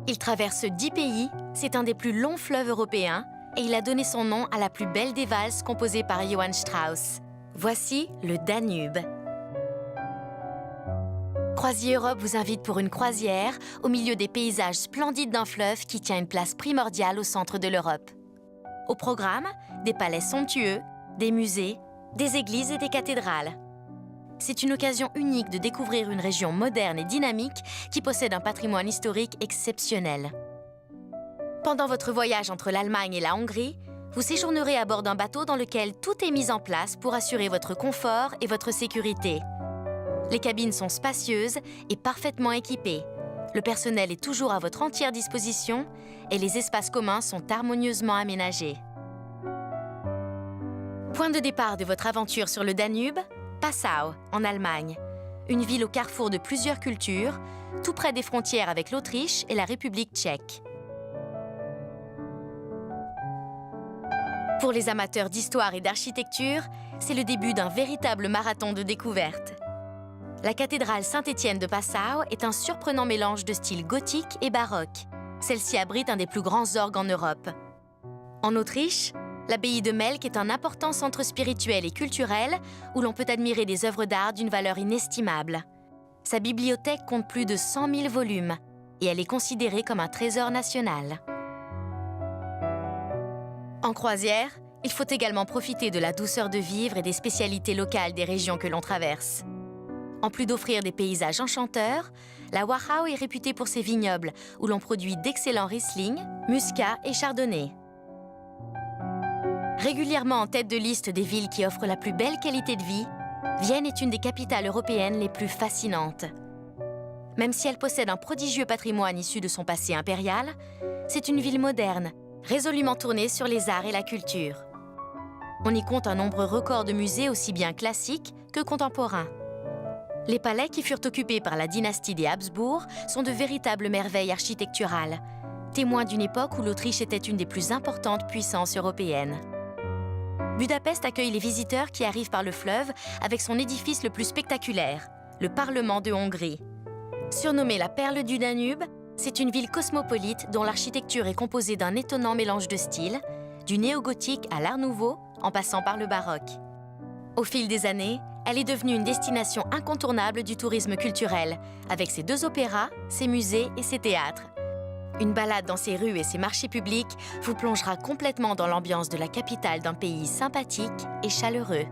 Il traverse 10 pays, c'est un des plus longs fleuves européens et il a donné son nom à la plus belle des valses composée par Johann Strauss. Voici le Danube. Croisier Europe vous invite pour une croisière au milieu des paysages splendides d'un fleuve qui tient une place primordiale au centre de l'Europe. Au programme, des palais somptueux, des musées, des églises et des cathédrales. C'est une occasion unique de découvrir une région moderne et dynamique qui possède un patrimoine historique exceptionnel. Pendant votre voyage entre l'Allemagne et la Hongrie, vous séjournerez à bord d'un bateau dans lequel tout est mis en place pour assurer votre confort et votre sécurité. Les cabines sont spacieuses et parfaitement équipées. Le personnel est toujours à votre entière disposition et les espaces communs sont harmonieusement aménagés. Point de départ de votre aventure sur le Danube, Passau, en Allemagne. Une ville au carrefour de plusieurs cultures, tout près des frontières avec l'Autriche et la République tchèque. Pour les amateurs d'histoire et d'architecture, c'est le début d'un véritable marathon de découverte. La cathédrale Saint-Étienne de Passau est un surprenant mélange de style gothique et baroque. Celle-ci abrite un des plus grands orgues en Europe. En Autriche, l'abbaye de Melk est un important centre spirituel et culturel où l'on peut admirer des œuvres d'art d'une valeur inestimable. Sa bibliothèque compte plus de 100 000 volumes et elle est considérée comme un trésor national. En croisière, il faut également profiter de la douceur de vivre et des spécialités locales des régions que l'on traverse. En plus d'offrir des paysages enchanteurs, la Wachau est réputée pour ses vignobles où l'on produit d'excellents Riesling, Muscat et Chardonnay. Régulièrement en tête de liste des villes qui offrent la plus belle qualité de vie, Vienne est une des capitales européennes les plus fascinantes. Même si elle possède un prodigieux patrimoine issu de son passé impérial, c'est une ville moderne, résolument tournée sur les arts et la culture. On y compte un nombre record de musées aussi bien classiques que contemporains. Les palais qui furent occupés par la dynastie des Habsbourg sont de véritables merveilles architecturales, témoins d'une époque où l'Autriche était une des plus importantes puissances européennes. Budapest accueille les visiteurs qui arrivent par le fleuve avec son édifice le plus spectaculaire, le Parlement de Hongrie. Surnommée la perle du Danube, c'est une ville cosmopolite dont l'architecture est composée d'un étonnant mélange de styles, du néo-gothique à l'art nouveau, en passant par le baroque. Au fil des années, elle est devenue une destination incontournable du tourisme culturel, avec ses 2 opéras, ses musées et ses théâtres. Une balade dans ses rues et ses marchés publics vous plongera complètement dans l'ambiance de la capitale d'un pays sympathique et chaleureux.